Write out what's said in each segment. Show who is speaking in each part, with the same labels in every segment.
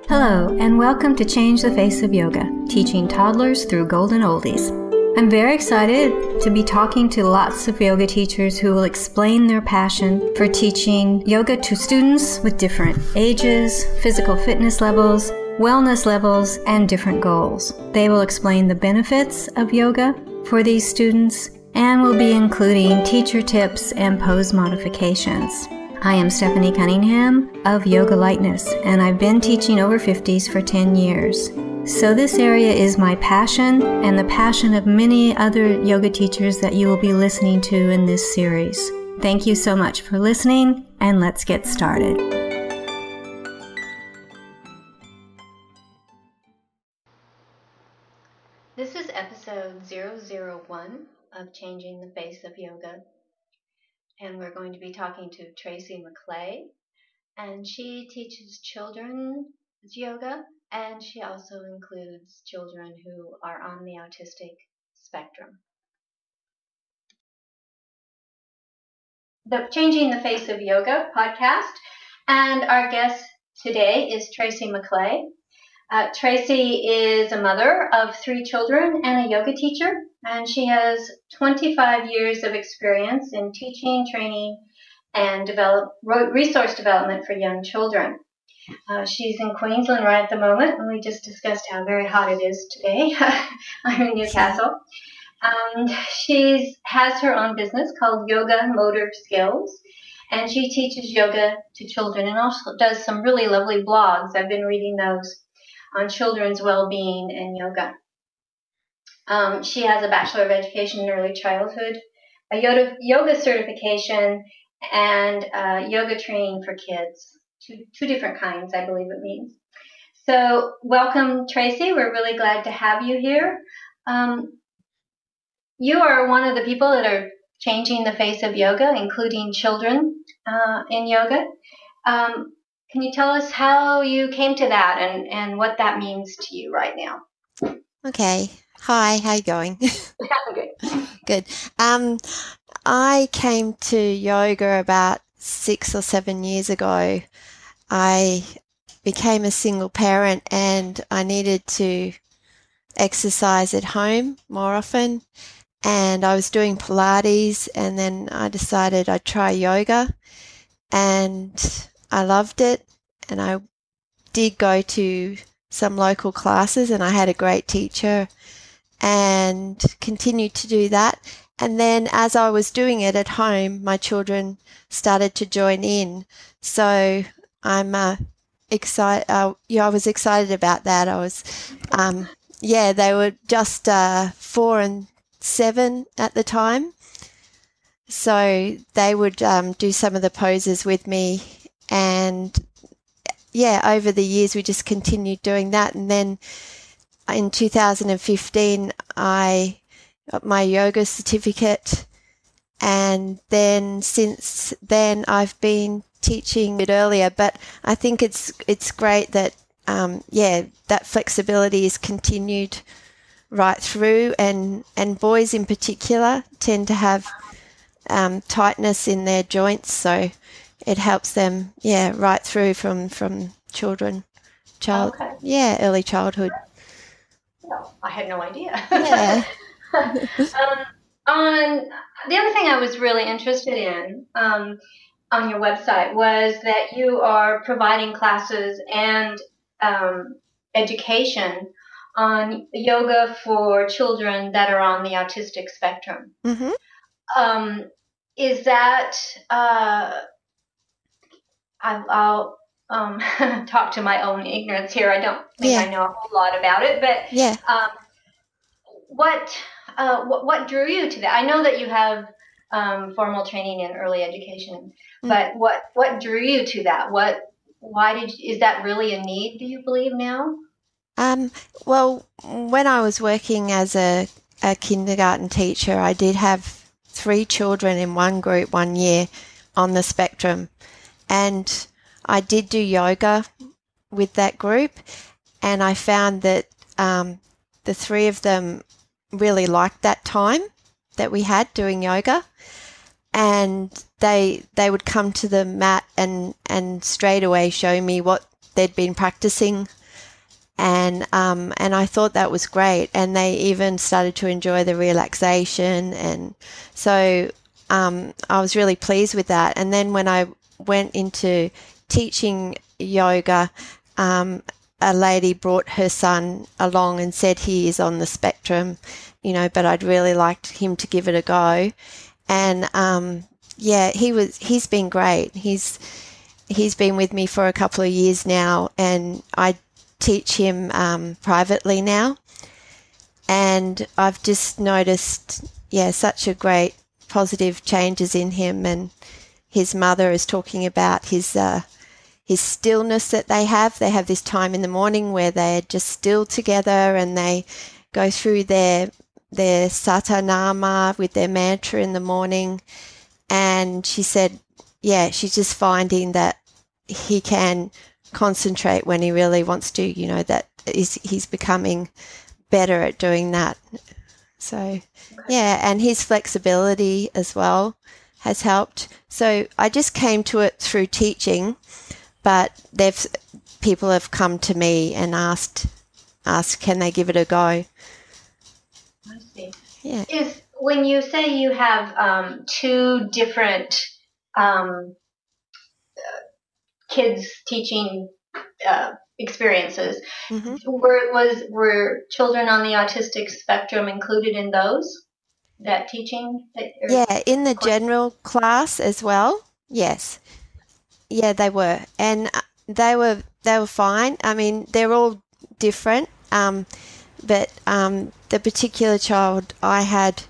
Speaker 1: Hello, and welcome to Change the Face of Yoga, teaching toddlers through golden oldies. I'm very excited to be talking to lots of yoga teachers who will explain their passion for teaching yoga to students with different ages, physical fitness levels, wellness levels, and different goals. They will explain the benefits of yoga for these students and will be including teacher tips and pose modifications. I am Stephanie Cunningham of Yoga Lightness, and I've been teaching over 50s for 10 years. So this area is my passion and the passion of many other yoga teachers that you will be listening to in this series. Thank you so much for listening, and let's get started. This is episode 001 of Changing the Face of Yoga. And we're going to be talking to Tracey McClay, and she teaches children's yoga, and she also includes children who are on the autistic spectrum. The Changing the Face of Yoga podcast, and our guest today is Tracey McClay. Tracey is a mother of 3 children and a yoga teacher, and she has 25 years of experience in teaching, training, and resource development for young children. She's in Queensland right at the moment, and we just discussed how very hot it is today. I'm in Newcastle. She has her own business called Yoga Motor Skills, and she teaches yoga to children and also does some really lovely blogs. I've been reading those on children's well-being and yoga. She has a Bachelor of Education in Early Childhood, a yoga certification, and yoga training for kids. Two different kinds, I believe it means. So welcome, Tracey. We're really glad to have you here. You are one of the people that are changing the face of yoga, including children in yoga. Can you tell us how you came to that and what that means to you right now?
Speaker 2: Okay. Hi, how you going?
Speaker 1: I'm good.
Speaker 2: Good. I came to yoga about 6 or 7 years ago. I became a single parent and I needed to exercise at home more often. And I was doing Pilates, and then I decided I'd try yoga, and I loved it. And I did go to some local classes, and I had a great teacher and continued to do that. And then as I was doing it at home, my children started to join in. So I'm excited. I was excited about that. I was, they were just 4 and 7 at the time. So they would do some of the poses with me, and over the years we just continued doing that. And then in 2015 I got my yoga certificate, and then since then I've been teaching a bit earlier, but I think it's great that that flexibility is continued right through, and boys in particular tend to have tightness in their joints, so it helps them right through from early childhood.
Speaker 1: No, I had no idea.
Speaker 2: Yeah.
Speaker 1: On the other thing I was really interested in on your website was that you are providing classes and education on yoga for children that are on the autistic spectrum.
Speaker 2: Mm-hmm.
Speaker 1: Is that I'll talk to my own ignorance here. I don't think I know a whole lot about it, but what drew you to that? I know that you have formal training in early education, but what drew you to that? Is that really a need, do you believe now?
Speaker 2: Well, when I was working as a kindergarten teacher, I did have 3 children in one group one year on the spectrum, and I did do yoga with that group, and I found that the 3 of them really liked that time that we had doing yoga, and they would come to the mat and straight away show me what they'd been practicing and I thought that was great. And they even started to enjoy the relaxation, and so I was really pleased with that. And then when I went into teaching yoga, a lady brought her son along and said he is on the spectrum, but I'd really liked him to give it a go. And he's been great. He's been with me for a couple of years now, and I teach him privately now. And I've just noticed, such a great positive changes in him. And his mother is talking about his stillness that they have. They have this time in the morning where they're just still together, and they go through their satanama with their mantra in the morning. And she said, she's just finding that he can concentrate when he really wants to, that he's becoming better at doing that. So, and his flexibility as well has helped. So I just came to it through teaching, but people have come to me and asked, can they give it a go?
Speaker 1: I see.
Speaker 2: Yeah.
Speaker 1: When you say you have two different kids teaching experiences,
Speaker 2: mm-hmm.
Speaker 1: were children on the autistic spectrum included in those? That teaching?
Speaker 2: In the general class as well. Yes. Yeah, they were, and they were fine. I mean, they're all different, but the particular child I had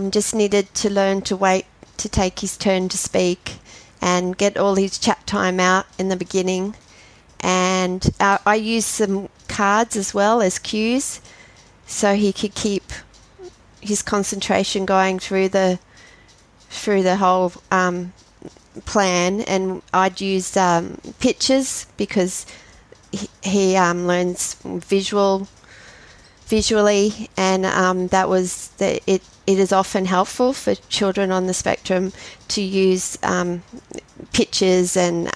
Speaker 2: just needed to learn to wait to take his turn to speak and get all his chat time out in the beginning. And I used some cards as well as cues, so he could keep his concentration going through the whole plan. And I'd use pictures because he learns visually, and that was it is often helpful for children on the spectrum to use pictures and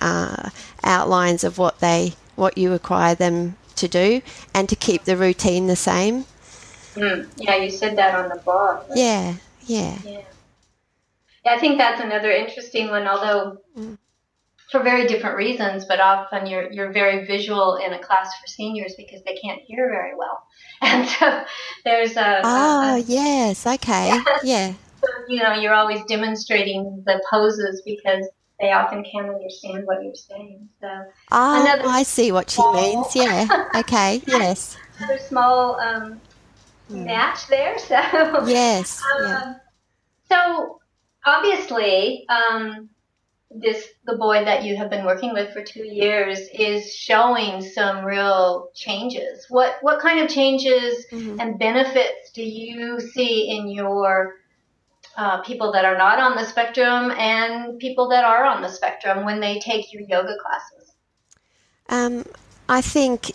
Speaker 2: outlines of what you require them to do, and to keep the routine the same.
Speaker 1: Yeah, you said that on the blog.
Speaker 2: Yeah.
Speaker 1: I think that's another interesting one, although for very different reasons, but often you're very visual in a class for seniors because they can't hear very well. And so there's
Speaker 2: yes, okay. Yeah.
Speaker 1: So, you're always demonstrating the poses because they often can't understand what you're saying. So
Speaker 2: I see what she means. Yeah. Okay. Yes.
Speaker 1: Another small match there. So
Speaker 2: yes.
Speaker 1: So obviously, the boy that you have been working with for 2 years is showing some real changes. What kind of changes and benefits do you see in your people that are not on the spectrum and people that are on the spectrum when they take your yoga classes?
Speaker 2: I think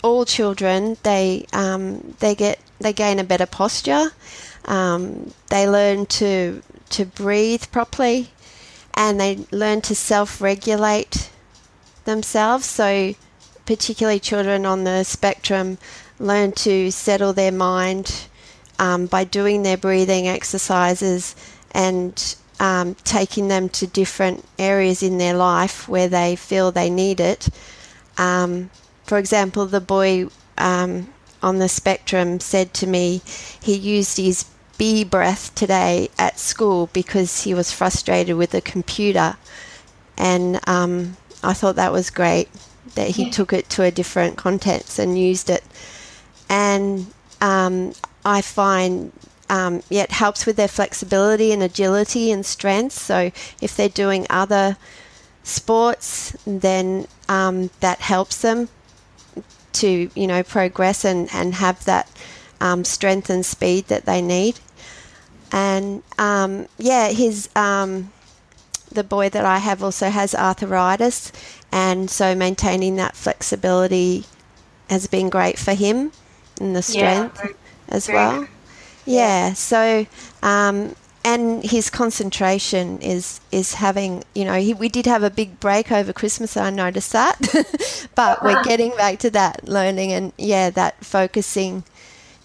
Speaker 2: all children they gain a better posture. They learn to breathe properly, and they learn to self-regulate themselves. So particularly children on the spectrum learn to settle their mind by doing their breathing exercises and taking them to different areas in their life where they feel they need it. For example, the boy on the spectrum said to me he used his bee breath today at school because he was frustrated with the computer, and I thought that was great that he took it to a different context and used it. And I find it helps with their flexibility and agility and strength. So if they're doing other sports, then that helps them to progress and have that strength and speed that they need. And the boy that I have also has arthritis, and so maintaining that flexibility has been great for him, and the strength as well. Yeah, so and his concentration is having, we did have a big break over Christmas, I noticed that, but we're getting back to that learning and that focusing,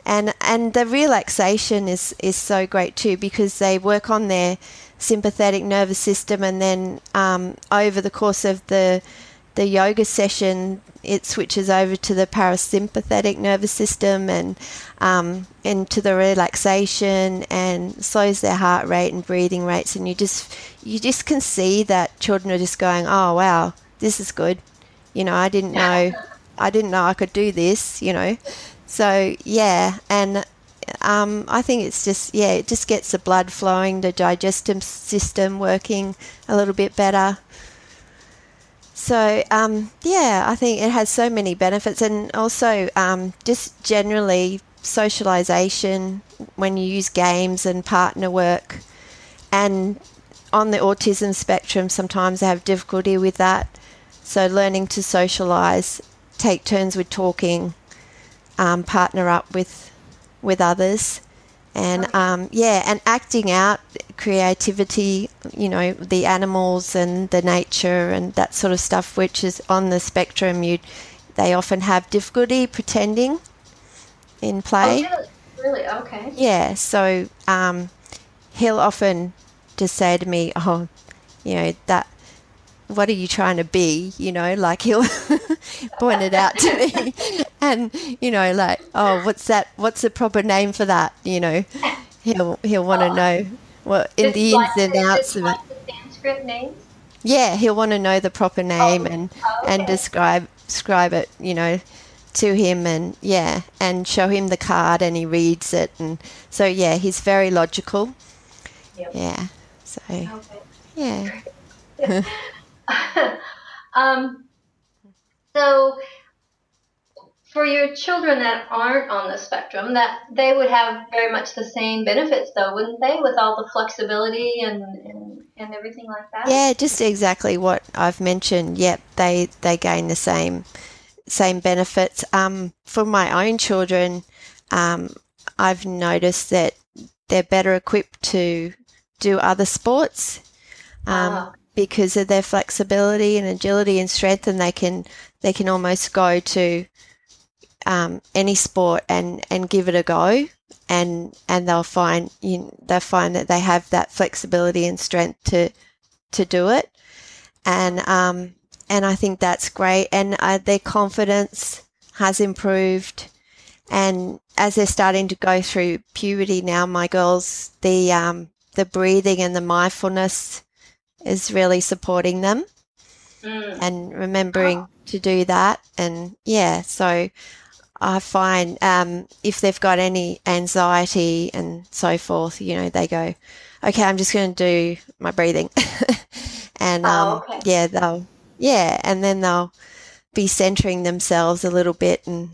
Speaker 2: and the relaxation is so great too, because they work on their sympathetic nervous system, and then over the course of the yoga session, it switches over to the parasympathetic nervous system and into the relaxation, and slows their heart rate and breathing rates, and you just can see that children are just going, oh wow, this is good. I didn't know I could do this. So and I think it's just it just gets the blood flowing, the digestive system working a little bit better. So, I think it has so many benefits, and also just generally socialization when you use games and partner work. And on the autism spectrum, sometimes I have difficulty with that. So learning to socialize, take turns with talking, partner up with others. And and acting out creativity, the animals and the nature and that sort of stuff, which is on the spectrum. They often have difficulty pretending in play.
Speaker 1: Oh, really? Okay.
Speaker 2: Yeah. So he'll often just say to me, "Oh, that. What are you trying to be?" Like he'll point it out to me, and like, oh, what's that? What's the proper name for that? He'll want to know what in the ins and outs of it.
Speaker 1: The Sanskrit names?
Speaker 2: Yeah, he'll want to know the proper name and describe it, to him, and show him the card, and he reads it, and so he's very logical.
Speaker 1: Yep.
Speaker 2: Yeah. So
Speaker 1: okay. Yeah. So for your children that aren't on the spectrum, that they would have very much the same benefits, though, wouldn't they, with all the flexibility and everything like that?
Speaker 2: Yeah, just exactly what I've mentioned. Yep, they gain the same benefits. For my own children, I've noticed that they're better equipped to do other sports. Because of their flexibility and agility and strength, and they can almost go to any sport and give it a go, and they'll find that they have that flexibility and strength to do it, and I think that's great, and their confidence has improved, and as they're starting to go through puberty now, my girls, the breathing and the mindfulness is really supporting them, and remembering to do that. And so I find if they've got any anxiety and so forth, they go, okay, I'm just going to do my breathing. And and then they'll be centering themselves a little bit, and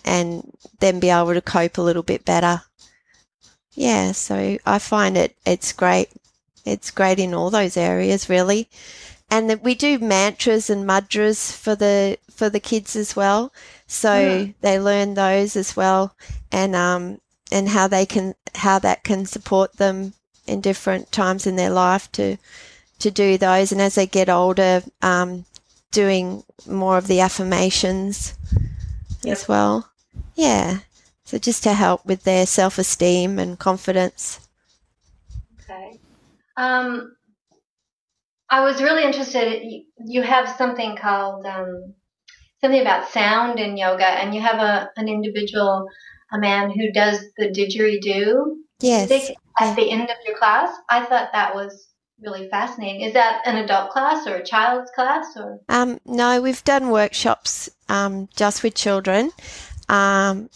Speaker 2: then be able to cope a little bit better. Yeah, so I find it's great. It's great in all those areas, really. And we do mantras and mudras for the kids as well. So they learn those as well, and how that can support them in different times in their life to do those. And as they get older, doing more of the affirmations as well. Yeah. So just to help with their self-esteem and confidence.
Speaker 1: Okay. I was really interested. You have something called something about sound in yoga, and you have an individual, a man who does the didgeridoo music at the end of your class. I thought that was really fascinating. Is that an adult class or a child's class? Or
Speaker 2: no, we've done workshops just with children.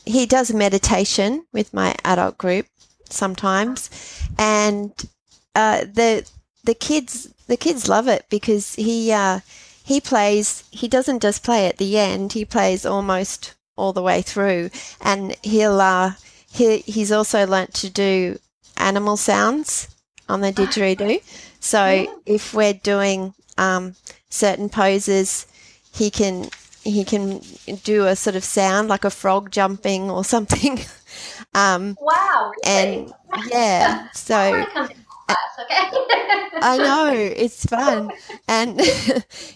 Speaker 2: He does meditation with my adult group sometimes, and the kids love it, because he plays. He doesn't just play at the end; he plays almost all the way through, and he's also learnt to do animal sounds on the didgeridoo. So if we're doing certain poses, he can he can do a sort of sound like a frog jumping or something.
Speaker 1: Wow, really?
Speaker 2: And yeah, so
Speaker 1: I want to come to class, okay?
Speaker 2: I know, it's fun. And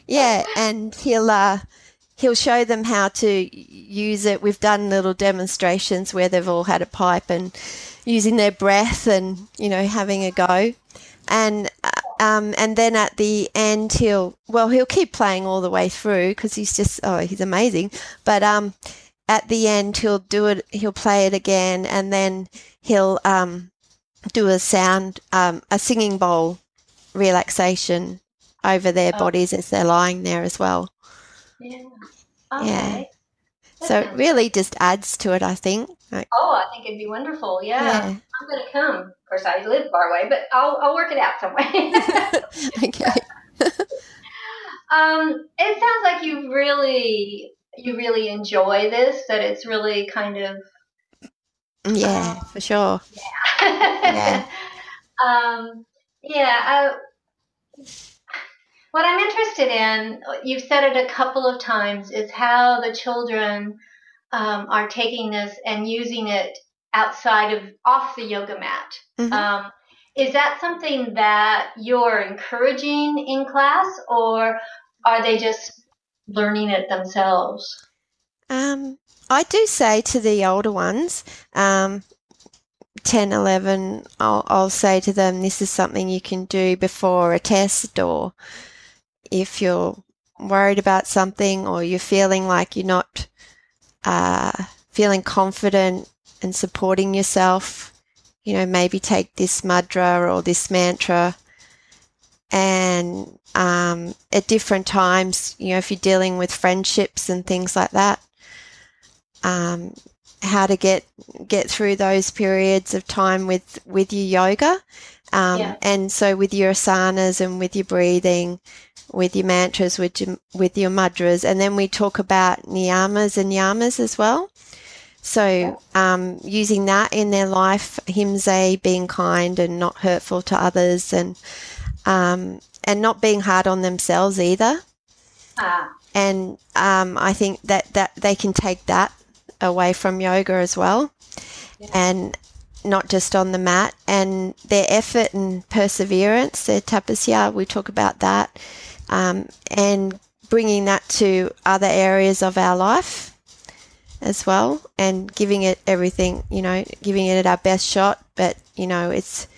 Speaker 2: yeah, and he'll show them how to use it. We've done little demonstrations where they've all had a pipe and using their breath and, having a go. And then at the end he'll keep playing all the way through because he's amazing. But at the end he'll play it again, and then he'll do a singing bowl relaxation over their bodies as they're lying there as well.
Speaker 1: Yeah. Okay.
Speaker 2: Yeah. So it really just adds to it, I think.
Speaker 1: I think it'd be wonderful. Yeah. I'm going to come. Of course, I live far away, but I'll work it out some way.
Speaker 2: Okay.
Speaker 1: It sounds like you really enjoy this, that it's really kind of...
Speaker 2: Yeah, for sure.
Speaker 1: Yeah. Yeah. What I'm interested in, you've said it a couple of times, is how the children are taking this and using it off the yoga mat.
Speaker 2: Mm-hmm.
Speaker 1: Is that something that you're encouraging in class, or are they just learning it themselves?
Speaker 2: I do say to the older ones, 10, 11, I'll say to them, this is something you can do before a test, or if you're worried about something or you're feeling like you're not feeling confident and supporting yourself, maybe take this mudra or this mantra. And at different times, if you're dealing with friendships and things like that, how to get through those periods of time with your yoga. And so with your asanas and with your breathing, with your mantras, with your mudras, and then we talk about niyamas and yamas as well. So using that in their life, himse, being kind and not hurtful to others, and not being hard on themselves either. And I think that they can take that away from yoga as well, and not just on the mat. And their effort and perseverance, their tapasya, we talk about that, and bringing that to other areas of our life as well, and giving it everything, giving it our best shot. But it's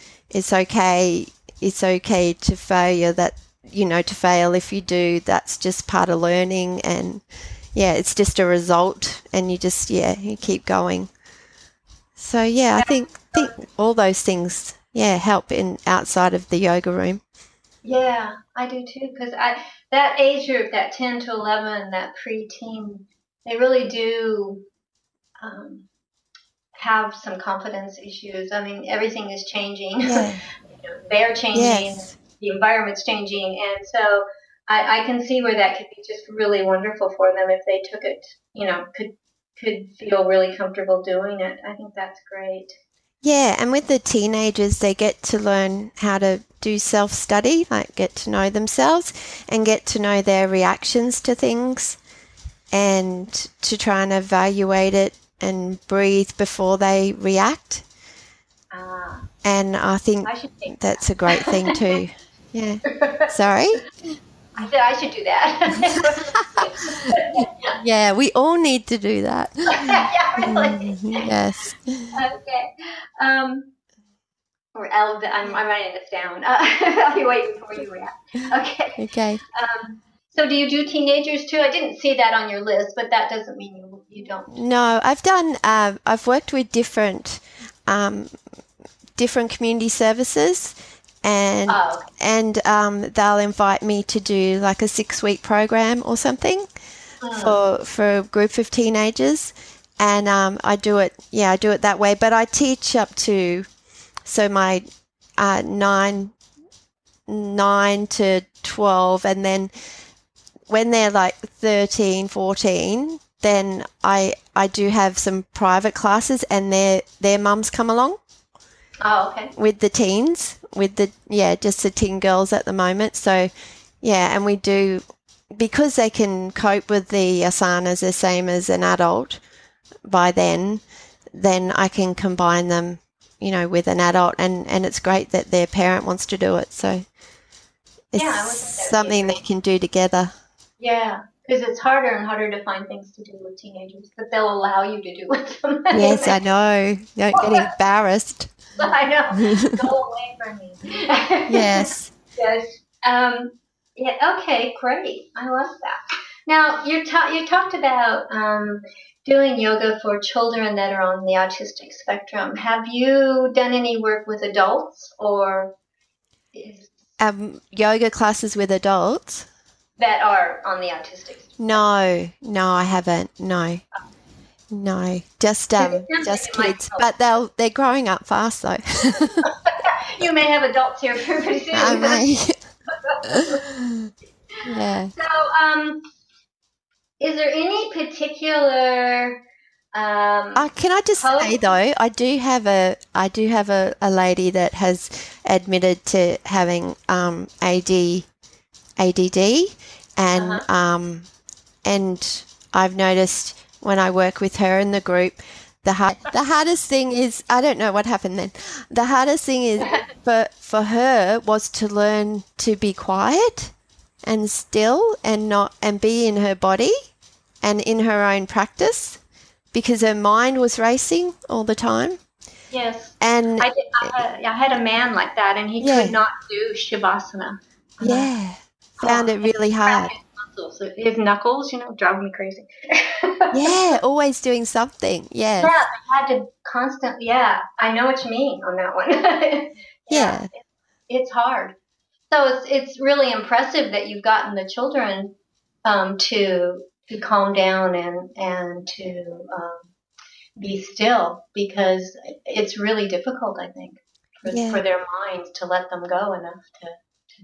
Speaker 2: okay. It's okay to failure. To fail if you do. That's just part of learning, and it's just a result, and you just you keep going. So I think all those things help in outside of the yoga room.
Speaker 1: Yeah, I do too, because that age group, that 10 to 11, that pre-teen, they really do have some confidence issues. I mean, everything is changing.
Speaker 2: Yeah.
Speaker 1: They're changing.
Speaker 2: Yes.
Speaker 1: The environment's changing, and so I can see where that could be just really wonderful for them if they took it. Could feel really comfortable doing it. I think that's great.
Speaker 2: Yeah, and with the teenagers, they get to learn how to do self-study, like get to know themselves and get to know their reactions to things, and to try and evaluate it and breathe before they react. And I think that's a great thing too. Yeah. Sorry?
Speaker 1: I said I should do that.
Speaker 2: Yeah, we all need to do that.
Speaker 1: Yeah, really.
Speaker 2: Yes.
Speaker 1: Okay. I'm writing this down. Evaluate before you react. Okay.
Speaker 2: Okay.
Speaker 1: So do you do teenagers too? I didn't see that on your list, but that doesn't mean you don't.
Speaker 2: No, I've worked with different community services, and they'll invite me to do like a 6-week program or something for a group of teenagers, and I do it that way. But I teach up to, so my 9 to 12, and then when they're like 13, 14, then I do have some private classes, and their mums come along.
Speaker 1: Oh, okay.
Speaker 2: With the teens, just the teen girls at the moment. So, and we do because they can cope with the asanas the same as an adult by then I can combine them, with an adult, and it's great that their parent wants to do it. So it's something they can do together.
Speaker 1: Yeah, because it's harder and harder to find things to do with teenagers that they'll allow you to do with them.
Speaker 2: Yes, I know. Don't get embarrassed.
Speaker 1: I know. Go away from me.
Speaker 2: Yes.
Speaker 1: Yes. Yeah. Okay. Great. I love that. Now you talked about doing yoga for children that are on the autistic spectrum. Have you done any work with adults or
Speaker 2: yoga classes with adults
Speaker 1: that are on the autistic spectrum?
Speaker 2: No, I haven't. No, just kids. But they're growing up fast though.
Speaker 1: You may have adults here pretty soon.
Speaker 2: I may. Yeah.
Speaker 1: So, is there any particular?
Speaker 2: Can I just say though, I do have a lady that has admitted to having ADD, and and I've noticed when I work with her in the group, the hardest thing is, I don't know what happened then. The hardest thing is for her was to learn to be quiet and still and be in her body and in her own practice, because her mind was racing all the time.
Speaker 1: Yes.
Speaker 2: And
Speaker 1: I had a man like that, and he could not do Shavasana.
Speaker 2: Yeah. Found it really hard.
Speaker 1: His knuckles, drove me crazy.
Speaker 2: Yeah, always doing something. Yeah.
Speaker 1: Yeah, I had to constantly. Yeah, I know what you mean on that one.
Speaker 2: Yeah.
Speaker 1: It's hard. So it's really impressive that you've gotten the children to calm down and to be still, because it's really difficult, I think, for their minds to let them go enough to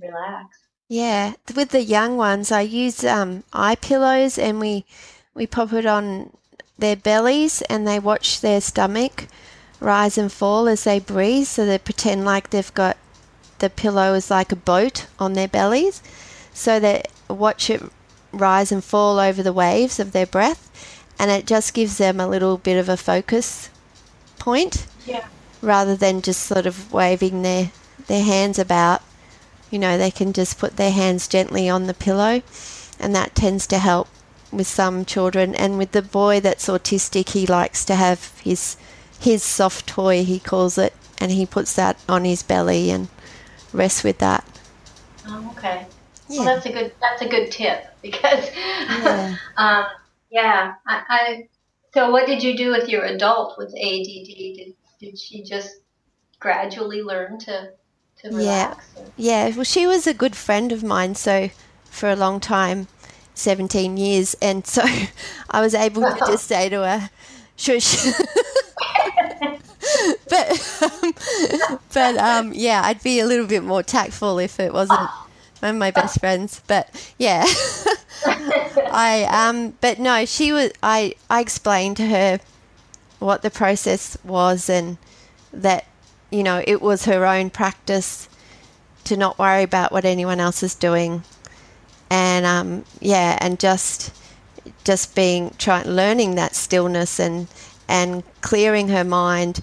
Speaker 1: relax.
Speaker 2: Yeah, with the young ones, I use eye pillows, and we pop it on their bellies, and they watch their stomach rise and fall as they breathe. So they pretend like they've got the pillow is like a boat on their bellies, so they watch it rise and fall over the waves of their breath, and it just gives them a little bit of a focus point, rather than just sort of waving their hands about. They can just put their hands gently on the pillow, and that tends to help with some children. And with the boy that's autistic, he likes to have his soft toy, he calls it, and he puts that on his belly and rests with that.
Speaker 1: Oh, okay. Yeah. Well, that's a good tip, because so what did you do with your adult with ADD? Did she just gradually learn to relax?
Speaker 2: Yeah. Well, she was a good friend of mine, so for a long time, 17 years, and so I was able to just say to her, shush. but I'd be a little bit more tactful if it wasn't one of my best friends. But yeah, but no, she was. I explained to her what the process was, and that it was her own practice to not worry about what anyone else is doing, and and just learning that stillness and clearing her mind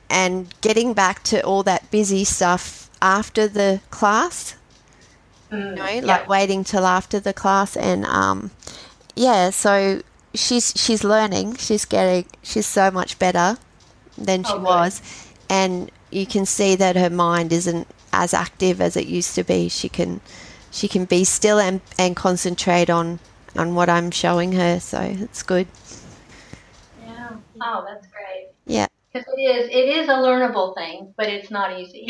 Speaker 2: and getting back to all that busy stuff after the class, like waiting till after the class, and so she's learning, she's so much better than she was, and you can see that her mind isn't as active as it used to be. She can be still and concentrate on what I'm showing her, so it's good.
Speaker 1: Yeah. Oh, that's great.
Speaker 2: Yeah.
Speaker 1: Because it is a learnable thing, but it's not easy.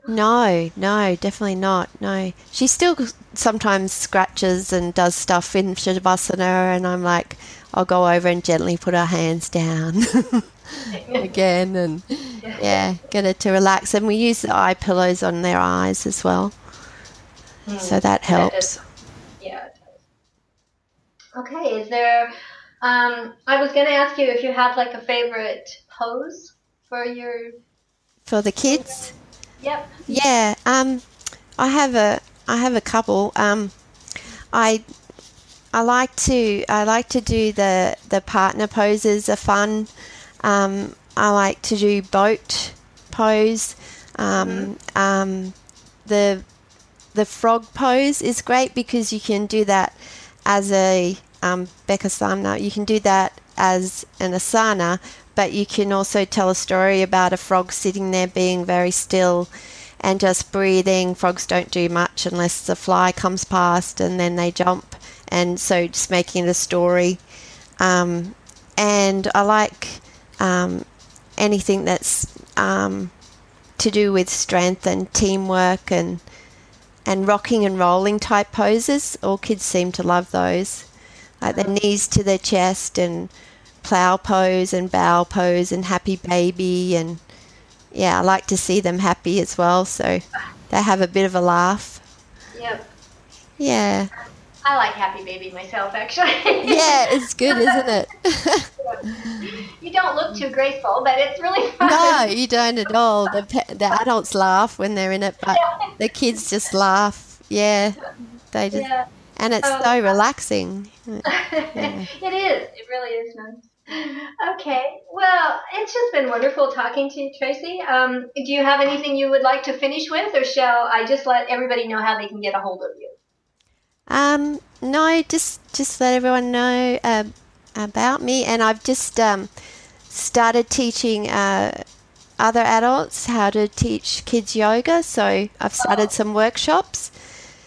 Speaker 2: No, definitely not. No. She still sometimes scratches and does stuff in Shavasana, and I'm like, I'll go over and gently put her hands down again, and get her to relax. And we use the eye pillows on their eyes as well. So that helps.
Speaker 1: It does. Okay, is there... I was going to ask you if you have like a favorite pose for
Speaker 2: the kids.
Speaker 1: Yep.
Speaker 2: Yeah. I have a couple. I I like to do the partner poses are fun. I like to do boat pose. The frog pose is great because you can do that as a Bekasana. You can do that as an asana, but you can also tell a story about a frog sitting there being very still and just breathing. Frogs don't do much unless the fly comes past and then they jump, and so just making it a story. And I like anything that's to do with strength and teamwork and rocking and rolling type poses. All kids seem to love those, like their knees to their chest and plow pose and bow pose and happy baby. And yeah, I like to see them happy as well, so they have a bit of a laugh.
Speaker 1: Yep.
Speaker 2: Yeah.
Speaker 1: I like happy baby myself, actually.
Speaker 2: Yeah, it's good, isn't it?
Speaker 1: You don't look too graceful, but it's really fun.
Speaker 2: No, you don't at all. The adults laugh when they're in it, but the kids just laugh. Yeah, they just, and it's so relaxing. Yeah.
Speaker 1: It is. It really is nice. Okay. Well, it's just been wonderful talking to you, Tracey. Do you have anything you would like to finish with, or shall I just let everybody know how they can get a hold of you?
Speaker 2: No, just let everyone know about me, and I've just started teaching other adults how to teach kids yoga, so I've started some workshops.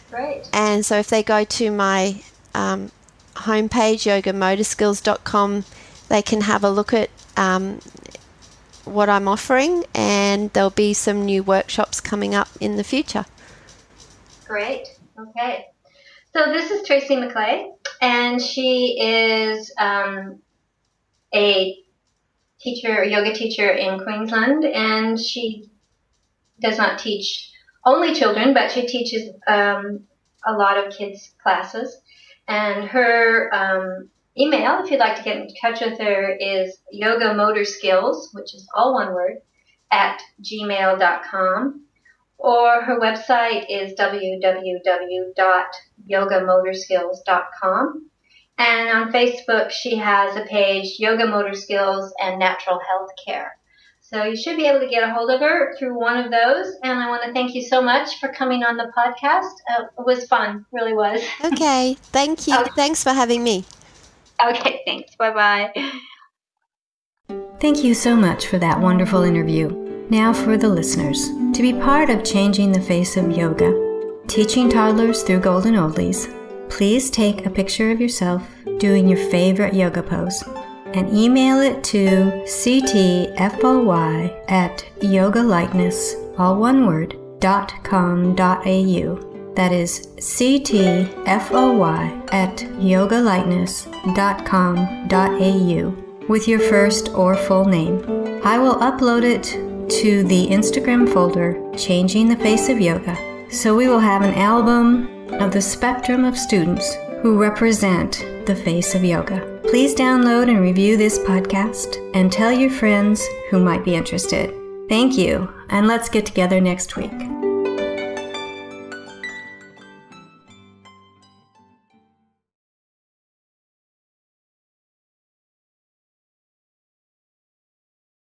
Speaker 1: Great.
Speaker 2: And so if they go to my homepage, yogamotorskills.com, they can have a look at what I'm offering, and there'll be some new workshops coming up in the future.
Speaker 1: Great. Okay. So this is Tracey McClay, and she is a yoga teacher in Queensland, and she does not teach only children, but she teaches a lot of kids' classes. And her email, if you'd like to get in touch with her, is yogamotorskills, which is all one word, @gmail.com. Or her website is www.yogamotorskills.com. And on Facebook, she has a page, Yoga Motor Skills and Natural Health Care. So you should be able to get a hold of her through one of those. And I want to thank you so much for coming on the podcast. It was fun, really was.
Speaker 2: Okay, thank you.
Speaker 1: Okay.
Speaker 2: Thanks for having me.
Speaker 1: Okay, thanks. Bye-bye.
Speaker 3: Thank you so much for that wonderful interview. Now for the listeners. To be part of changing the face of yoga, teaching toddlers through golden oldies, please take a picture of yourself doing your favorite yoga pose and email it to ctfoy@yogalikeness, all one word, .com.au. That is ctfoy@yogalikeness.com.au with your first or full name. I will upload it to the Instagram folder, Changing the Face of Yoga. So we will have an album of the spectrum of students who represent the face of yoga. Please download and review this podcast and tell your friends who might be interested. Thank you, and let's get together next week.